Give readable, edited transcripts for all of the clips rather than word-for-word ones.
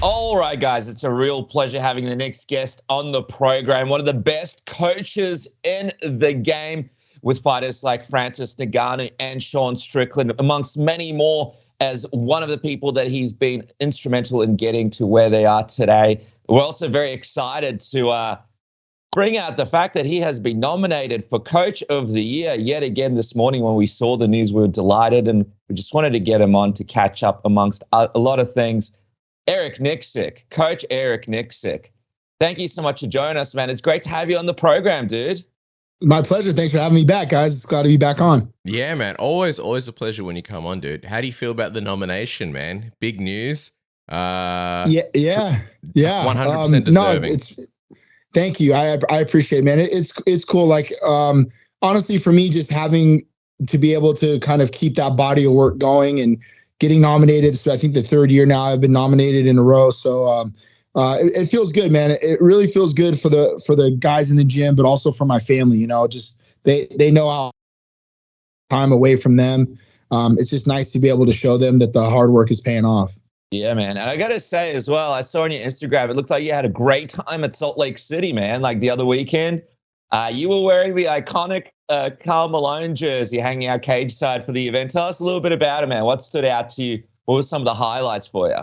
All right, guys, it's a real pleasure having the next guest on the program. One of the best coaches in the game, with fighters like Francis Ngannou and Sean Strickland, amongst many more, as one of the people that he's been instrumental in getting to where they are today. We're also very excited to bring out the fact that he has been nominated for Coach of the Year yet again this morning. When we saw the news, we were delighted, and we just wanted to get him on to catch up amongst a lot of things. Eric Nicksick, Coach Eric Nicksick, thank you so much for joining us, man. It's great to have you on the program, dude. My pleasure. Thanks for having me back, guys. It's glad to be back on. Yeah, man. Always a pleasure when you come on, dude. How do you feel about the nomination, man? Big news. Yeah. 100% deserving. Thank you. I appreciate it, man. It's cool. Like, honestly, for me, just having to be able to kind of keep that body of work going and getting nominated. So I think the third year now I've been nominated in a row. So it feels good, man. It really feels good for the guys in the gym, but also for my family. You know, just they know how time away from them. It's just nice to be able to show them that the hard work is paying off. Yeah, man. And I got to say as well, I saw on your Instagram, it looked like you had a great time at Salt Lake City, man. Like the other weekend, you were wearing the iconic Karl Malone jersey, hanging out cage side for the event. Tell us a little bit about it, man. What stood out to you? What were some of the highlights for you?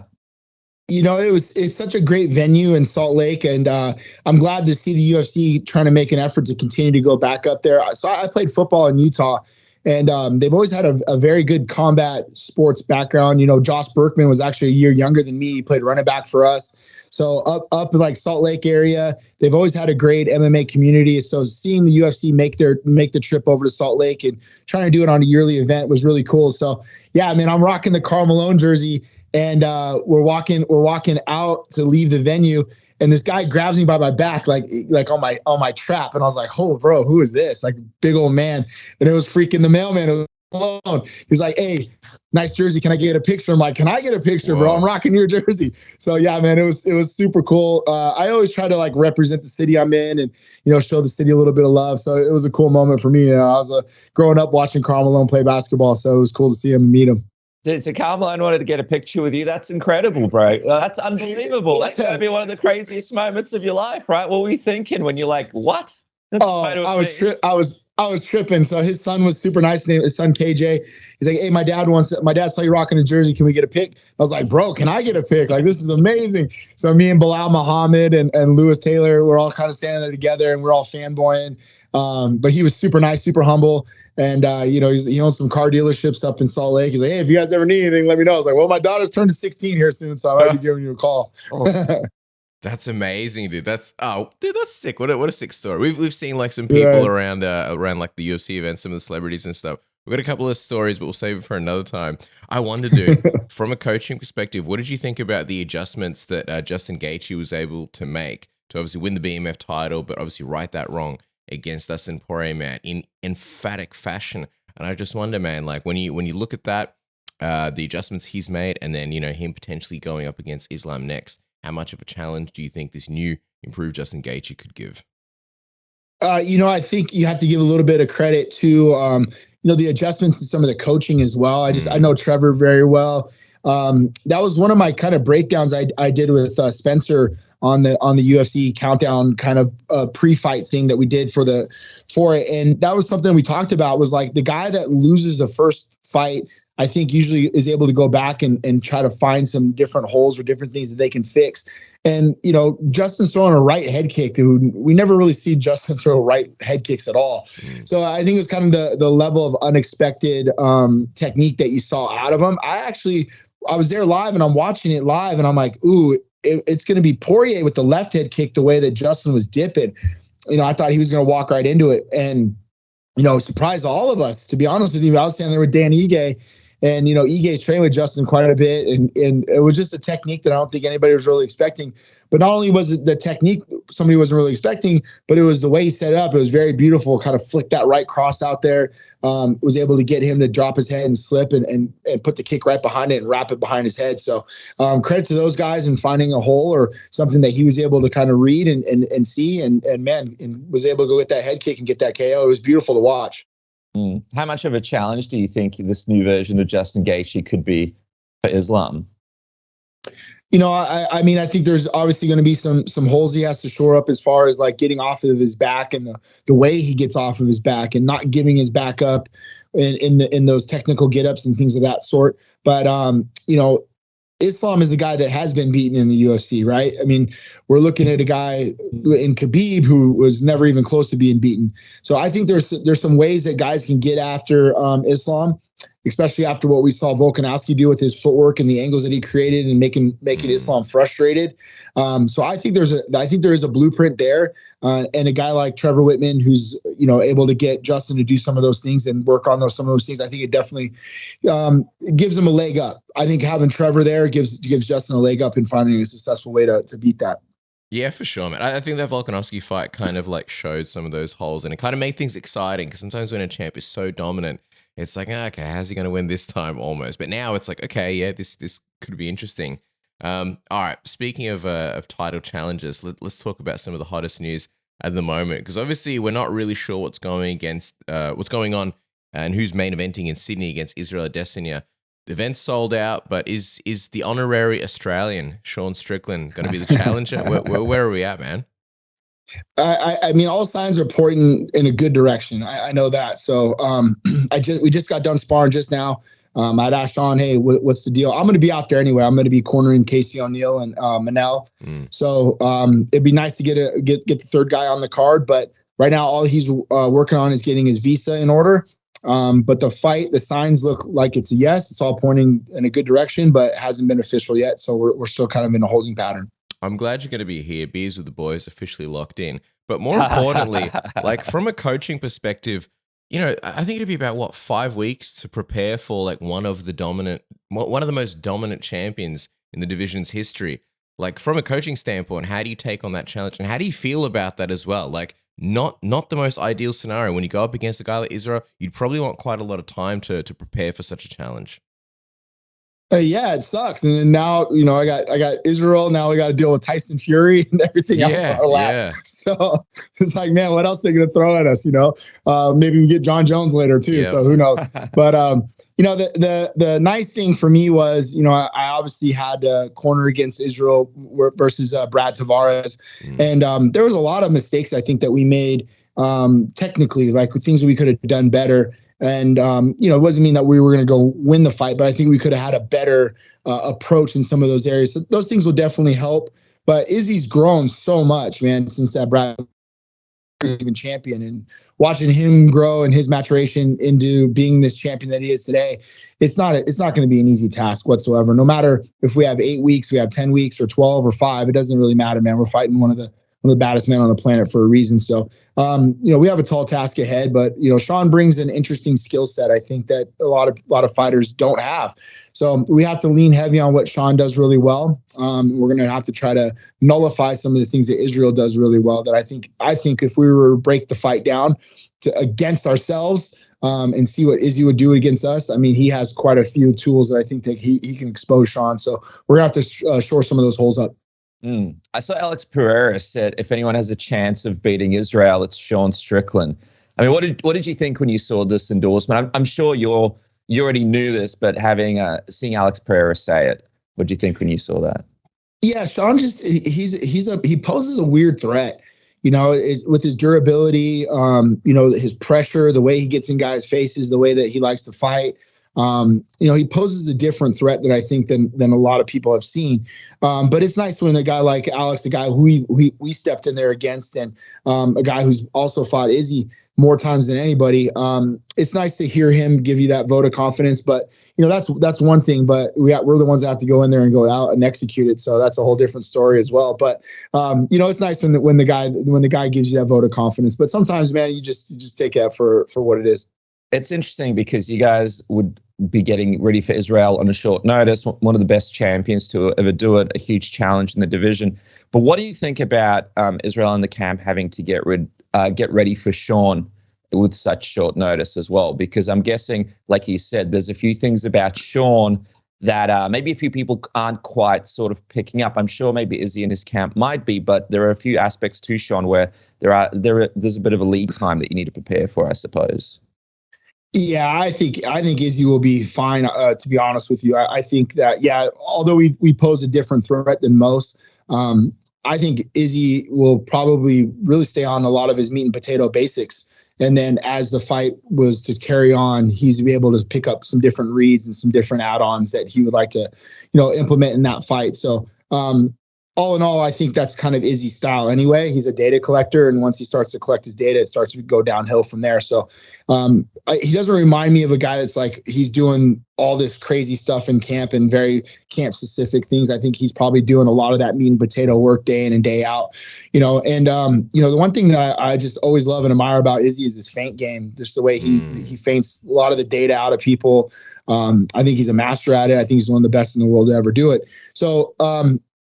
You know, it's such a great venue in Salt Lake, and I'm glad to see the UFC trying to make an effort to continue to go back up there. So I played football in Utah, and they've always had a very good combat sports background. You know, Josh Berkman was actually a year younger than me. He played running back for us. So up in like Salt Lake area, they've always had a great MMA community. So seeing the UFC make the trip over to Salt Lake and trying to do it on a yearly event was really cool. So yeah, I mean, I'm rocking the Karl Malone jersey, and we're walking out to leave the venue, and this guy grabs me by my back, like on my trap, and I was like, "Oh, bro, who is this?" Like, big old man, and it was freaking the mailman. It was Malone. He's like, "Hey, nice jersey. Can I get a picture?" I'm like, "Can I get a picture, bro? I'm rocking your jersey." So yeah, man, it was super cool. I always try to like represent the city I'm in, and show the city a little bit of love. So it was a cool moment for me. I was growing up watching Karl Malone play basketball, so it was cool to see him and meet him. Dude, so Karl Malone wanted to get a picture with you. That's incredible, bro. That's unbelievable. That's got to be one of the craziest moments of your life, right? What were you thinking when you're like, what? I was tripping. So his son was super nice. His son KJ. He's like, "Hey, my dad saw you rocking a jersey. Can we get a pic?" I was like, "Bro, can I get a pic? Like, this is amazing." So me and Bilal Muhammad and Lewis Taylor, we're all kind of standing there together, and we're all fanboying. But he was super nice, super humble. And, he owns some car dealerships up in Salt Lake. He's like, "Hey, if you guys ever need anything, let me know." I was like, "Well, my daughter's turning 16 here soon, so I might be giving you a call." That's amazing, dude. That's sick. What a sick story. We've seen like some people around like the UFC events, some of the celebrities and stuff. We've got a couple of stories, but we'll save it for another time. I wonder, dude, from a coaching perspective, what did you think about the adjustments that Justin Gaethje was able to make to obviously win the BMF title, but obviously right that wrong against Dustin Poirier, man, in emphatic fashion? And I just wonder, man, like when you look at that, the adjustments he's made, and then him potentially going up against Islam next, how much of a challenge do you think this new improved Justin Gaethje could give? I think you have to give a little bit of credit to the adjustments and some of the coaching as well. I know Trevor very well. That was one of my kind of breakdowns I did with Spencer on the UFC countdown kind of pre-fight thing that we did for it. And that was something we talked about, was like the guy that loses the first fight, I think usually is able to go back and try to find some different holes or different things that they can fix. And, Justin's throwing a right head kick. Dude, we never really see Justin throw right head kicks at all. So I think it was kind of the level of unexpected technique that you saw out of him. I was there live, and I'm watching it live, and I'm like, ooh, it's going to be Poirier with the left head kick the way that Justin was dipping. I thought he was going to walk right into it. And, surprised all of us, to be honest with you. I was standing there with Dan Ige, and, Ige's trained with Justin quite a bit. And it was just a technique that I don't think anybody was really expecting. But not only was it the technique somebody wasn't really expecting, but it was the way he set it up. It was very beautiful, kind of flicked that right cross out there. Was able to get him to drop his head and slip and put the kick right behind it and wrap it behind his head. So credit to those guys in finding a hole or something that he was able to kind of read and see and was able to go get that head kick and get that KO. It was beautiful to watch. How much of a challenge do you think this new version of Justin Gaethje could be for Islam? I mean, I think there's obviously going to be some holes he has to shore up as far as like getting off of his back and the way he gets off of his back and not giving his back up in those technical get-ups and things of that sort. But Islam is the guy that has been beaten in the UFC, right? I mean, we're looking at a guy in Khabib who was never even close to being beaten. So I think there's some ways that guys can get after Islam, especially after what we saw Volkanovski do with his footwork and the angles that he created and making Islam frustrated. So I think there is a blueprint there, and a guy like Trevor Whitman who's able to get Justin to do some of those things and work on some of those things. I think it definitely gives him a leg up. I think having Trevor there gives Justin a leg up in finding a successful way to beat that. Yeah, for sure, man. I think that Volkanovski fight kind of like showed some of those holes, and it kind of made things exciting because sometimes when a champ is so dominant, it's like, okay, how's he going to win this time almost? But now it's like, okay, yeah, this could be interesting. All right, speaking of title challenges, let's talk about some of the hottest news at the moment, because obviously we're not really sure what's going on and who's main eventing in Sydney against Israel Adesanya. The event's sold out, but is the honorary Australian Sean Strickland going to be the challenger? Where are we at, man? I mean, all signs are pointing in a good direction. I know that. So we just got done sparring just now. I'd asked Sean, hey, what's the deal? I'm going to be out there anyway. I'm going to be cornering Casey O'Neill and Manel. So it'd be nice to get the third guy on the card. But right now, all he's working on is getting his visa in order. But the signs look like it's a yes. It's all pointing in a good direction, but it hasn't been official yet. So we're still kind of in a holding pattern. I'm glad you're going to be here. Beers with the boys officially locked in. But more importantly, like from a coaching perspective, I think it'd be about 5 weeks to prepare for like one of the most dominant champions in the division's history. Like from a coaching standpoint, how do you take on that challenge, and how do you feel about that as well? Like not the most ideal scenario when you go up against a guy like Israel. You'd probably want quite a lot of time to prepare for such a challenge. Yeah, it sucks. And now, I got Israel. Now we got to deal with Tyson Fury and everything else on our lap. Yeah. So it's like, man, what else are they going to throw at us? Maybe we get John Jones later too. Yep. So who knows? But the nice thing for me was, I obviously had a corner against Israel versus Brad Tavares, and there was a lot of mistakes I think that we made technically, like things we could have done better. And, it wasn't mean that we were going to go win the fight, but I think we could have had a better approach in some of those areas. So those things will definitely help. But Izzy's grown so much, man, since that Brad even champion, and watching him grow and his maturation into being this champion that he is today, it's not going to be an easy task whatsoever. No matter if we have 8 weeks, we have 10 weeks or 12 or 5, it doesn't really matter, man. We're fighting one of the baddest men on the planet for a reason. So, we have a tall task ahead, but, Sean brings an interesting skill set, I think, that a lot of fighters don't have. So we have to lean heavy on what Sean does really well. We're going to have to try to nullify some of the things that Israel does really well, that I think if we were to break the fight down against ourselves, and see what Izzy would do against us. I mean, he has quite a few tools that I think that he can expose Sean. So we're going to have to shore some of those holes up. I saw Alex Pereira said if anyone has a chance of beating Israel, it's Sean Strickland. I mean, what did you think when you saw this endorsement? I'm sure you already knew this, but seeing Alex Pereira say it, what did you think when you saw that? Yeah, Sean he poses a weird threat. With his durability, his pressure, the way he gets in guys' faces, the way that he likes to fight. He poses a different threat that I think than a lot of people have seen. But it's nice when a guy like Alex, a guy who we stepped in there against, and a guy who's also fought Izzy more times than anybody. It's nice to hear him give you that vote of confidence. But that's one thing. But we're the ones that have to go in there and go out and execute it. So that's a whole different story as well. But it's nice when the guy gives you that vote of confidence. But sometimes, man, you just take that for what it is. It's interesting because you guys would be getting ready for Israel on a short notice, one of the best champions to ever do it, a huge challenge in the division. But what do you think about Israel and the camp having to get ready for Sean with such short notice as well? Because I'm guessing, like you said, there's a few things about Sean that maybe a few people aren't quite sort of picking up. I'm sure maybe Izzy and his camp might be, but there are a few aspects to Sean where there's a bit of a lead time that you need to prepare for, I suppose. Yeah, I think Izzy will be fine. To be honest with you, I think that although we pose a different threat than most, I think Izzy will probably really stay on a lot of his meat and potato basics. And then as the fight was to carry on, he's be able to pick up some different reads and some different add-ons that he would like to, implement in that fight. So all in all, I think that's kind of Izzy's style anyway. He's a data collector, and once he starts to collect his data, it starts to go downhill from there. So he doesn't remind me of a guy that's like he's doing all this crazy stuff in camp and very camp specific things. I think he's probably doing a lot of that meat and potato work day in and day out. The one thing that I just always love and admire about Izzy is his feint game. Just the way he feints a lot of the data out of people. I think he's a master at it. I think he's one of the best in the world to ever do it. So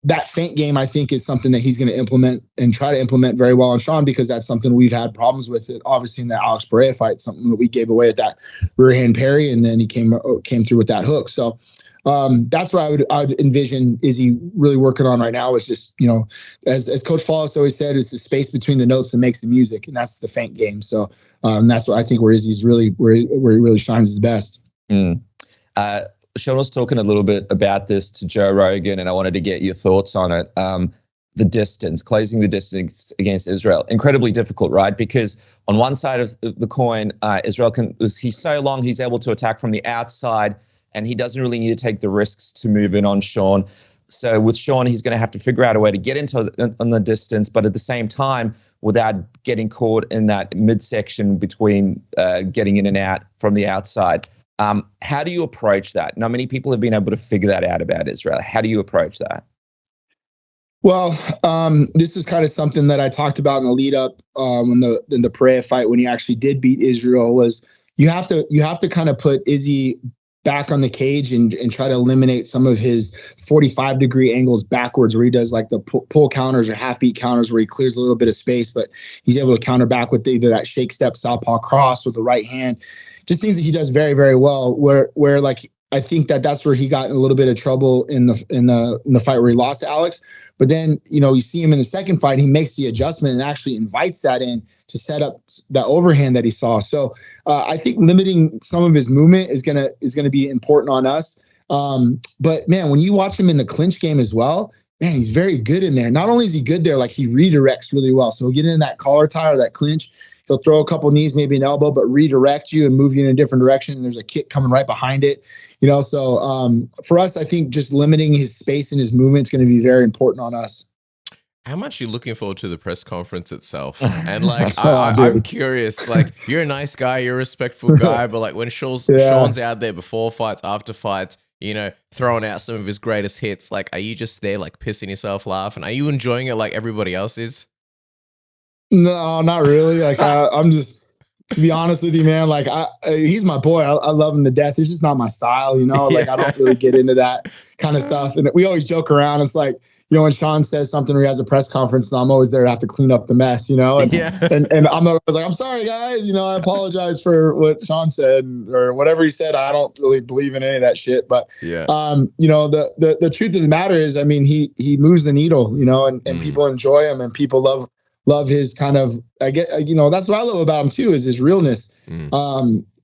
that feint game, I think, is something that he's going to implement and try to implement very well on Sean, because that's something we've had problems with it. Obviously, in the Alex Pereira fight, something that we gave away at that rear hand parry, and then he came through with that hook. So that's what I would envision Izzy really working on right now. Is just, as Coach Follis always said, is the space between the notes that makes the music, and that's the feint game. So that's what I think where Izzy's really where he really shines his best. Sean was talking a little bit about this to Joe Rogan, and I wanted to get your thoughts on it. The distance, closing the distance against Israel, incredibly difficult, right? Because on one side of the coin, Israel he's so long, he's able to attack from the outside, and he doesn't really need to take the risks to move in on Sean. So with Sean, he's going to have to figure out a way to get on the distance, but at the same time, without getting caught in that midsection between getting in and out from the outside. How do you approach that? Not many people have been able to figure that out about Israel. How do you approach that? Well, this is kind of something that I talked about in the lead up in the Pereira fight when he actually did beat Israel. Was you have to kind of put Izzy back on the cage and try to eliminate some of his 45-degree angles backwards, where he does like the pull counters or half beat counters where he clears a little bit of space, but he's able to counter back with either that shake step southpaw cross with the right hand. Just things that he does very, very well, where like I think that's where he got in a little bit of trouble in the fight where he lost to Alex. But then, you see him in the second fight, he makes the adjustment and actually invites that in to set up that overhand that he saw. So I think limiting some of his movement is gonna be important on us. But man, when you watch him in the clinch game as well, man, he's very good in there. Not only is he good there, like he redirects really well. So he'll get in that collar tie or that clinch. He'll throw a couple knees, maybe an elbow, but redirect you and move you in a different direction. And there's a kick coming right behind it. So for us, I think just limiting his space and his movement is going to be very important on us. How much are you looking forward to the press conference itself? And like, I'm curious, like you're a nice guy, you're a respectful guy, but like when Sean's out there before fights, after fights, throwing out some of his greatest hits, like, are you just there like pissing yourself laughing? Are you enjoying it like everybody else is? No, not really. Like I'm just, to be honest with you, man, like he's my boy. I love him to death. It's just not my style, like I don't really get into that kind of stuff. And we always joke around. It's like, when Sean says something or he has a press conference, I'm always there to have to clean up the mess, and I'm always like, I'm sorry guys, I apologize for what Sean said or whatever he said. I don't really believe in any of that shit. But the truth of the matter is, I mean, he moves the needle, and people enjoy him and people love his kind of, I get, that's what I love about him too, is his realness.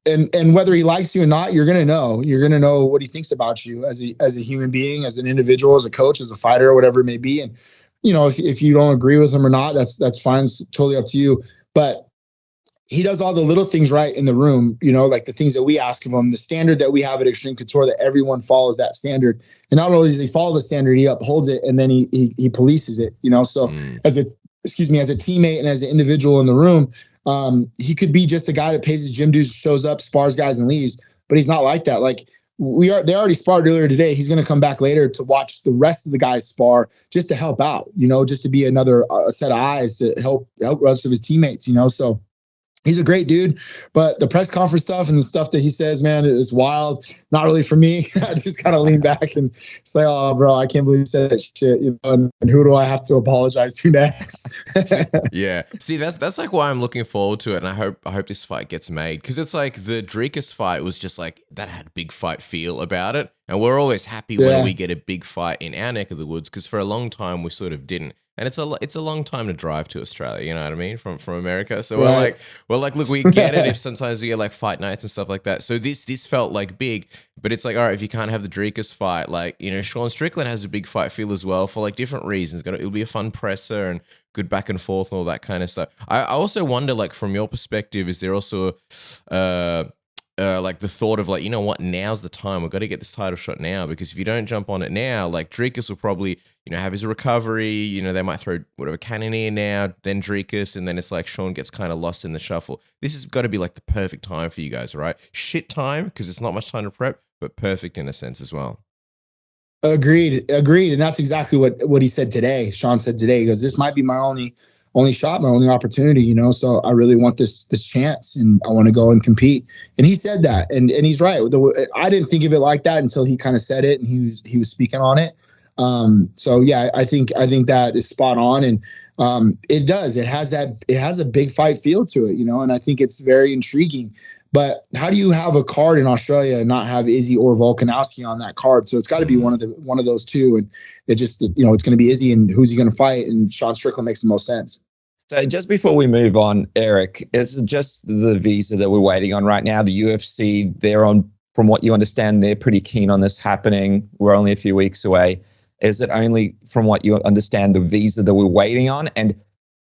And whether he likes you or not, you're going to know what he thinks about you as a human being, as an individual, as a coach, as a fighter, or whatever it may be. And, if you don't agree with him or not, that's fine. It's totally up to you. But he does all the little things right in the room, like the things that we ask of him, the standard that we have at Extreme Couture, that everyone follows that standard. And not only does he follow the standard, he upholds it, and then he polices it, So as a teammate and as an individual in the room, he could be just a guy that pays his gym dues, shows up, spars guys, and leaves. But he's not like that. Like they already sparred earlier today. He's going to come back later to watch the rest of the guys spar, just to help out, just to be another set of eyes to help the rest of his teammates, So he's a great dude, but the press conference stuff and the stuff that he says, man, is wild. Not really for me. I just kind of lean back and say, "Oh, bro, I can't believe you said that shit." And who do I have to apologize to next? Yeah. See, that's like why I'm looking forward to it, and I hope this fight gets made, because it's like the Dricus fight was just like that had big fight feel about it, and we're always happy when we get a big fight in our neck of the woods, because for a long time we sort of didn't. and it's a long time to drive to Australia. You know what I mean? From America. So Right. we're like, look, we get it if sometimes we get like fight nights and stuff like that. So this felt like big, but it's like, all right, if you can't have the Dricus fight, like, you know, Sean Strickland has a big fight feel as well for like different reasons. It'll be a fun presser and good back and forth and all that kind of stuff. I also wonder, like, from your perspective, is there also like the thought of like, you know what, now's the time, we've got to get this title shot now, because if you don't jump on it now, like Dricus will probably, you know, have his recovery, you know, they might throw whatever Cannonier now, then Dricus, and then it's like Sean gets kind of lost in the shuffle. This has got to be like the perfect time for you guys, right? Shit time, because it's not much time to prep, but perfect in a sense as well. Agreed. And that's exactly what he said today. Sean said today, he goes, this might be my only shot, my only opportunity, you know, so I really want this chance and I want to go and compete. And he said that, and he's right. I didn't think of it like that until he kind of said it and he was speaking on it. So yeah, I think that is spot on. And it has a big fight feel to it, you know, and I think it's very intriguing. But how do you have a card in Australia and not have Izzy or Volkanovski on that card? So it's got to be one of those two. And it just, you know, it's going to be Izzy, and who's he going to fight? And Sean Strickland makes the most sense. So just before we move on, Eric, is it just the visa that we're waiting on right now? The UFC, from what you understand, they're pretty keen on this happening. We're only a few weeks away. Is it only, from what you understand, the visa that we're waiting on? And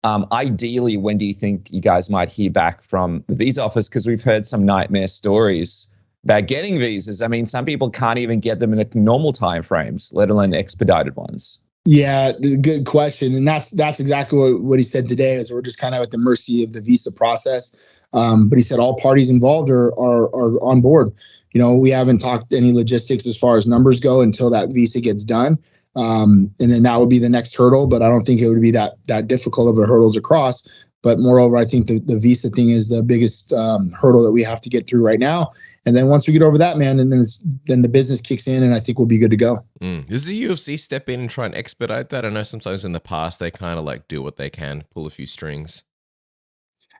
ideally, when do you think you guys might hear back from the visa office? Because we've heard some nightmare stories about getting visas. I mean, some people can't even get them in the normal timeframes, let alone expedited ones. Yeah, good question. And that's exactly what he said today, is we're just kind of at the mercy of the visa process. But he said all parties involved are on board. You know, we haven't talked any logistics as far as numbers go until that visa gets done. And then that would be the next hurdle, but I don't think it would be that difficult of a hurdle to cross. But moreover, I think the visa thing is the biggest hurdle that we have to get through right now. And then once we get over that, man, and then the business kicks in, and I think we'll be good to go. Does the UFC step in and try and expedite that? I know sometimes in the past they kind of like do what they can, pull a few strings.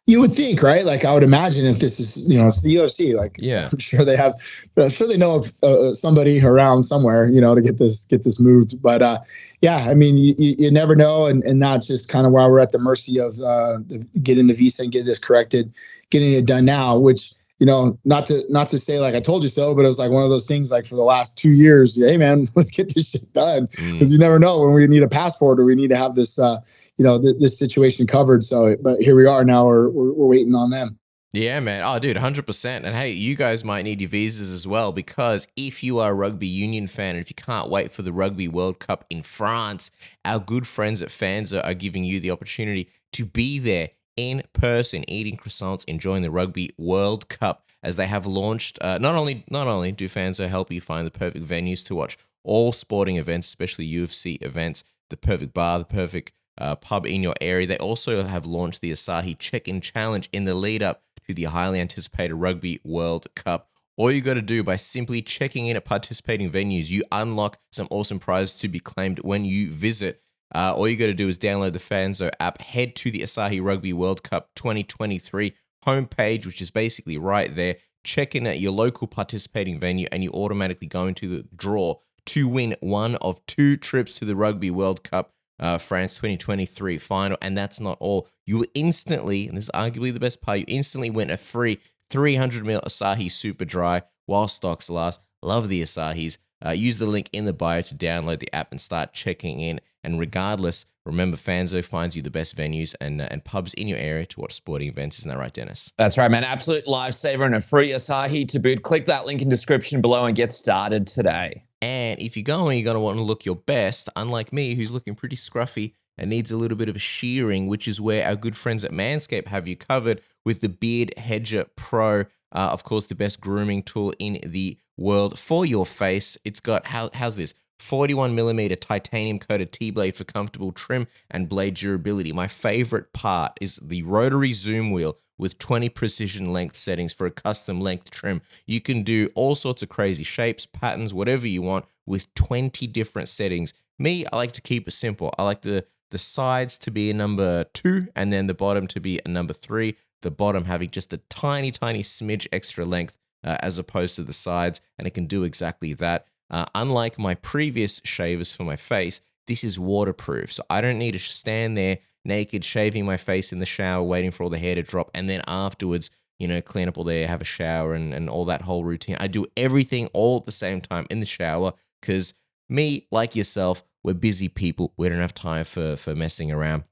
You would think, right? Like, I would imagine if this is, you know, it's the UFC, like, yeah, I'm sure they know of somebody around somewhere, you know, to get this moved. But yeah, I mean, you never know. And that's just kind of why we're at the mercy of getting the visa and get this corrected, getting it done now, which, you know, not to say like I told you so, but it was like one of those things, like for the last 2 years, hey man, let's get this shit done, because you never know when we need a passport or we need to have this, you know, this situation covered. So, but here we are now. We're waiting on them. Yeah, man. Oh, dude, 100%. And hey, you guys might need your visas as well, because if you are a rugby union fan and if you can't wait for the Rugby World Cup in France, our good friends at Fanzo are giving you the opportunity to be there in person, eating croissants, enjoying the Rugby World Cup, as they have launched. Not only do Fanzo help you find the perfect venues to watch all sporting events, especially UFC events, the perfect bar, the perfect pub in your area, they also have launched the Asahi Check-In Challenge in the lead up to the highly anticipated Rugby World Cup. All you got to do by simply checking in at participating venues, you unlock some awesome prizes to be claimed when you visit. All you got to do is download the Fanzo app, head to the Asahi Rugby World Cup 2023 homepage, which is basically right there. Check in at your local participating venue, and you automatically go into the draw to win one of 2 trips to the Rugby World Cup France 2023 final. And that's not all. You instantly, and this is arguably the best part, you instantly win a free 300ml Asahi Super Dry while stocks last. Love the Asahis. Use the link in the bio to download the app and start checking in. And regardless, remember, Fanzo finds you the best venues and pubs in your area to watch sporting events. Isn't that right, Dennis? That's right, man. Absolute lifesaver and a free Asahi to boot. Click that link in description below and get started today. And if you're going to want to look your best, unlike me, who's looking pretty scruffy and needs a little bit of a shearing, which is where our good friends at Manscaped have you covered with the Beard Hedger Pro. Of course, the best grooming tool in the world for your face. It's got, how's this? 41mm titanium coated T-blade for comfortable trim and blade durability. My favorite part is the rotary zoom wheel with 20 precision length settings for a custom length trim. You can do all sorts of crazy shapes, patterns, whatever you want with 20 different settings. Me, I like to keep it simple. I like the sides to be a number 2 and then the bottom to be a number 3. The bottom having just a tiny smidge extra length as opposed to the sides, and it can do exactly that. Unlike my previous shavers for my face, this is waterproof. So I don't need to stand there naked, shaving my face in the shower, waiting for all the hair to drop, and then afterwards, clean up all the hair, have a shower, and all that whole routine. I do everything all at the same time in the shower because me, like yourself, we're busy people. We don't have time for messing around.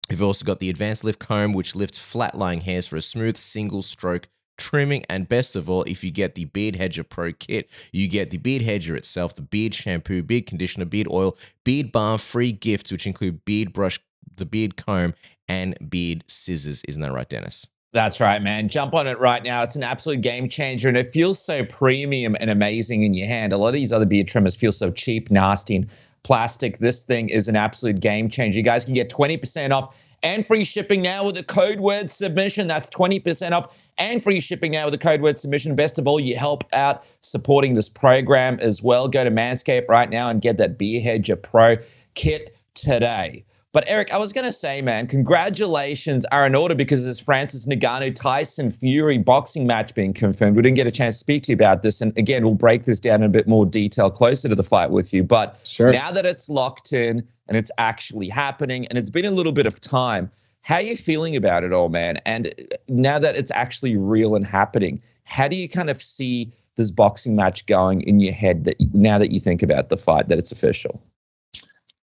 We've also got the Advanced Lift Comb, which lifts flat-lying hairs for a smooth single-stroke trimming. And best of all, if you get the Beard Hedger Pro Kit, you get the Beard Hedger itself, the beard shampoo, beard conditioner, beard oil, beard balm, free gifts, which include beard brush, the beard comb, and beard scissors. Isn't that right, Dennis? That's right, man. Jump on it right now. It's an absolute game changer, and it feels so premium and amazing in your hand. A lot of these other beard trimmers feel so cheap, nasty, and plastic. This thing is an absolute game changer. You guys can get 20% off and free shipping now with the code word submission. That's 20% off and free shipping now with the code word submission. Best of all, you help out supporting this program as well. Go to Manscaped right now and get that Beard Hedger Pro Kit today. But Eric, I was going to say, man, congratulations are in order because there's Francis Ngannou, Tyson Fury boxing match being confirmed. We didn't get a chance to speak to you about this. And again, we'll break this down in a bit more detail closer to the fight with you. But Now that it's locked in and it's actually happening and it's been a little bit of time, how are you feeling about it all, man? And now that it's actually real and happening, how do you kind of see this boxing match going in your head now that you think about the fight, that it's official?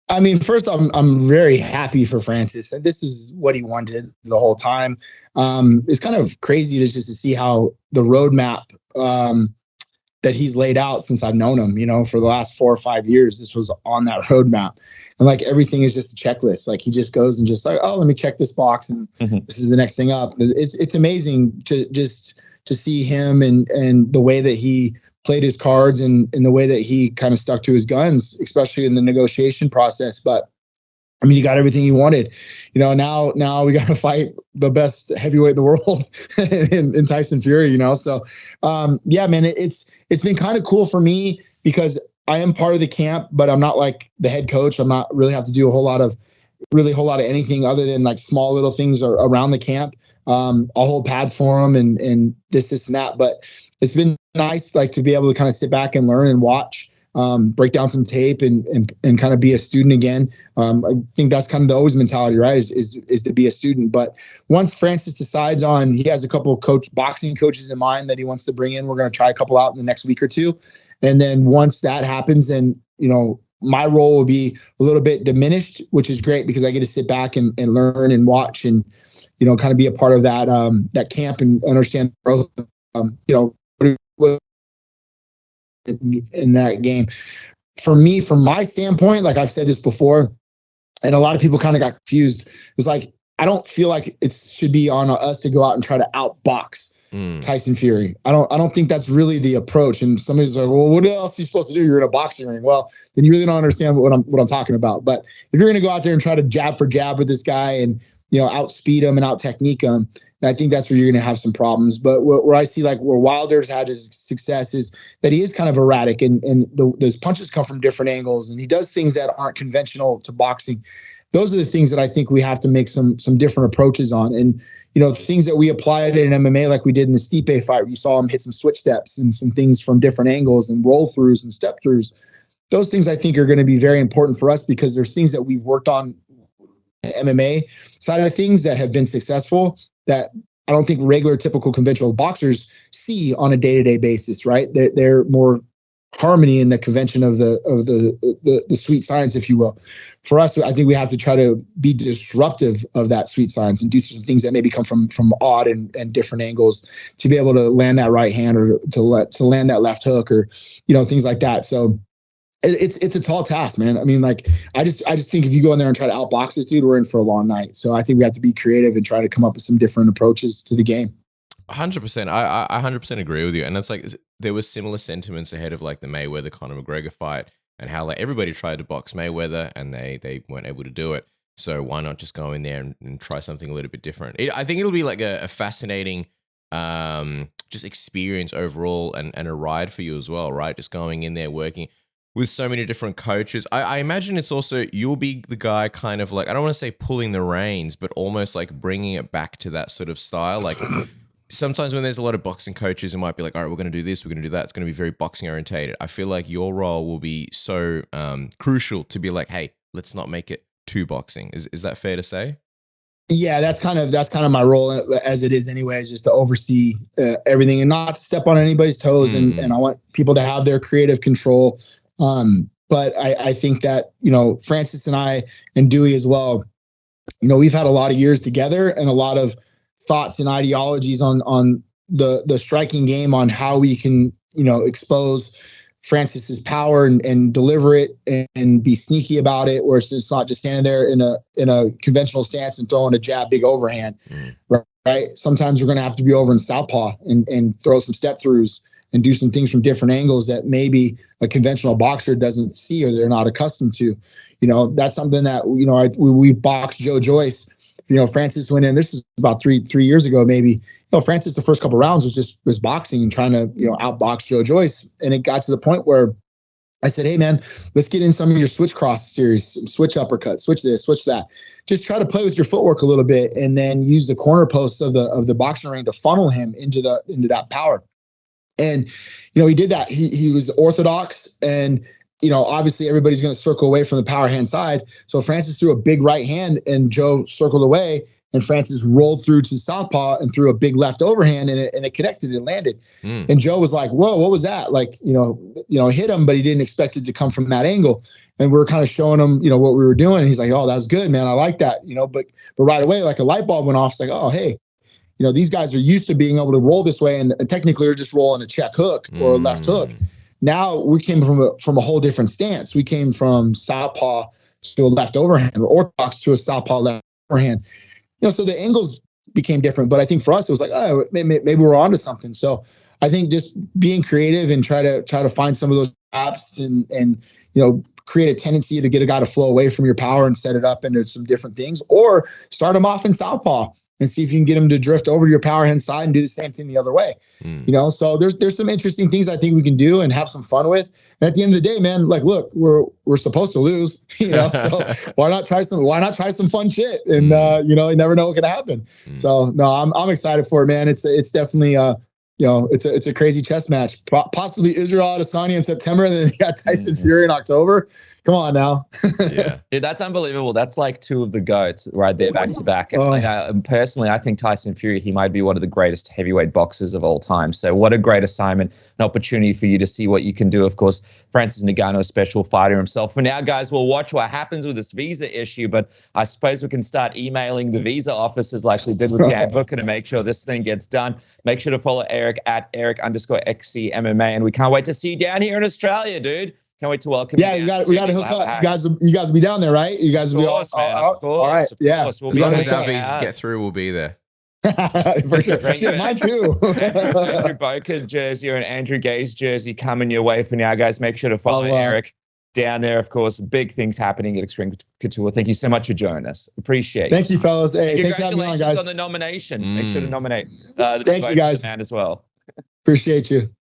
I mean, first, I'm very happy for Francis. This is what he wanted the whole time. It's kind of crazy just to see how the roadmap that he's laid out since I've known him, for the last 4 or 5 years, this was on that roadmap. And like everything is just a checklist. Like he just goes and just like, oh, let me check this box and this is the next thing up. It's amazing to see him and the way that he played his cards and the way that he kind of stuck to his guns, especially in the negotiation process. But I mean, he got everything he wanted. Now we got to fight the best heavyweight in the world in Tyson Fury. So yeah, man, it's been kind of cool for me because I am part of the camp, but I'm not like the head coach. I'm not really have to do a whole lot of anything other than like small little things around the camp. I'll hold pads for them and this and that. But it's been nice, like to be able to kind of sit back and learn and watch, break down some tape and kind of be a student again. I think that's kind of the always mentality, right? Is to be a student. But once Francis decides he has a couple of boxing coaches in mind that he wants to bring in. We're going to try a couple out in the next week or two. And then once that happens, then, my role will be a little bit diminished, which is great because I get to sit back and learn and watch and, kind of be a part of that camp and understand growth, in that game. For me, from my standpoint, like I've said this before, and a lot of people kind of got confused. It's like, I don't feel like it should be on us to go out and try to outbox Tyson Fury. I don't think that's really the approach. And somebody's like, well, what else are you supposed to do? You're in a boxing ring. Well, then you really don't understand what I'm talking about. But if you're going to go out there and try to jab for jab with this guy and, outspeed him and out technique him, I think that's where you're going to have some problems. But where I see like where Wilder's had his success is that he is kind of erratic and those punches come from different angles and he does things that aren't conventional to boxing. Those are the things that I think we have to make some different approaches on. And, things that we applied in MMA, like we did in the Stipe fight, where you saw him hit some switch steps and some things from different angles and roll throughs and step throughs. Those things I think are going to be very important for us because there's things that we've worked on MMA side of things that have been successful that I don't think regular, typical, conventional boxers see on a day-to-day basis, right? They're more harmony in the convention of the sweet science, if you will. For us, I think we have to try to be disruptive of that sweet science and do some things that maybe come from odd and different angles to be able to land that right hand or to land that left hook or things like that. So it's a tall task, man. I mean, like I just think if you go in there and try to outbox this dude, we're in for a long night. So I think we have to be creative and try to come up with some different approaches to the game. 100%. I 100% agree with you. And it's like there was similar sentiments ahead of like the Mayweather Conor McGregor fight and how like everybody tried to box Mayweather and they weren't able to do it. So why not just go in there and try something a little bit different? I think it'll be like a fascinating just experience overall and a ride for you as well, right? Just going in there working with so many different coaches. I imagine it's also, you'll be the guy kind of like, I don't want to say pulling the reins, but almost like bringing it back to that sort of style. Like sometimes when there's a lot of boxing coaches, it might be like, all right, we're going to do this, we're going to do that. It's going to be very boxing orientated. I feel like your role will be so crucial to be like, hey, let's not make it too boxing. Is that fair to say? Yeah, that's kind of my role as it is anyways, just to oversee everything and not to step on anybody's toes. And I want people to have their creative control. But I think that, Francis and I and Dewey as well, we've had a lot of years together and a lot of thoughts and ideologies on the striking game, on how we can, expose Francis's power and deliver it and be sneaky about it, where it's just not just standing there in a conventional stance and throwing a jab, big overhand, right? Sometimes we're going to have to be over in southpaw and throw some step throughs and do some things from different angles that maybe a conventional boxer doesn't see or they're not accustomed to. That's something that, we boxed Joe Joyce. Francis went in, this is about three years ago, maybe. Francis, the first couple of rounds was boxing and trying to, outbox Joe Joyce. And it got to the point where I said, hey man, let's get in some of your switch cross series, switch uppercut, switch this, switch that. Just try to play with your footwork a little bit and then use the corner posts of the boxing ring to funnel him into that power. And, he did that. He was orthodox and, obviously everybody's going to circle away from the power hand side. So Francis threw a big right hand and Joe circled away, and Francis rolled through to southpaw and threw a big left overhand, and it connected and landed. And Joe was like, whoa, what was that? Like, hit him, but he didn't expect it to come from that angle. And we were kind of showing him, what we were doing. And he's like, oh, that was good, man. I like that, but right away, like a light bulb went off. It's like, oh, hey, these guys are used to being able to roll this way, and technically they're just rolling a check hook or a left hook. Now we came from a whole different stance. We came from southpaw to a left overhand, or orthodox to a southpaw left overhand. So the angles became different. But I think for us, it was like, oh, maybe we're onto something. So I think just being creative and try to find some of those apps and create a tendency to get a guy to flow away from your power and set it up into some different things, or start him off in southpaw and see if you can get him to drift over to your power hand side and do the same thing the other way. So there's some interesting things I think we can do and have some fun with. And at the end of the day, man, like, look, we're supposed to lose, so why not try some fun shit? And, you never know what can happen. So no, I'm excited for it, man. It's definitely, it's a crazy chess match. Possibly Israel Adesanya in September, and then you got Tyson Fury in October. Come on now. Yeah, dude, that's unbelievable. That's like two of the GOATs right there, back to back. Personally, I think Tyson Fury, he might be one of the greatest heavyweight boxers of all time. So what a great assignment, an opportunity for you to see what you can do. Of course, Francis Ngannou, a special fighter himself. For now, guys, we'll watch what happens with this visa issue, but I suppose we can start emailing the visa officers like we did with Dan Booker to make sure this thing gets done. Make sure to follow Eric at Eric_XCMMA, and we can't wait to see you down here in Australia, dude. Can't wait to welcome you. Yeah, we got to hook up. You guys will be down there, right? You guys will be all out. All right. Yeah. As long as our visas get through, we'll be there. For sure. Shit, mine too. Andrew Boker's jersey or an Andrew Gay's jersey coming your way for now, guys. Make sure to follow Eric down there. Of course, big things happening at Extreme Couture. Thank you so much for joining us. Appreciate it. Thank you, fellas. Hey, thanks for having me on, congratulations guys. on the nomination. Make sure to nominate the Thank you, guys. man as well. Appreciate you.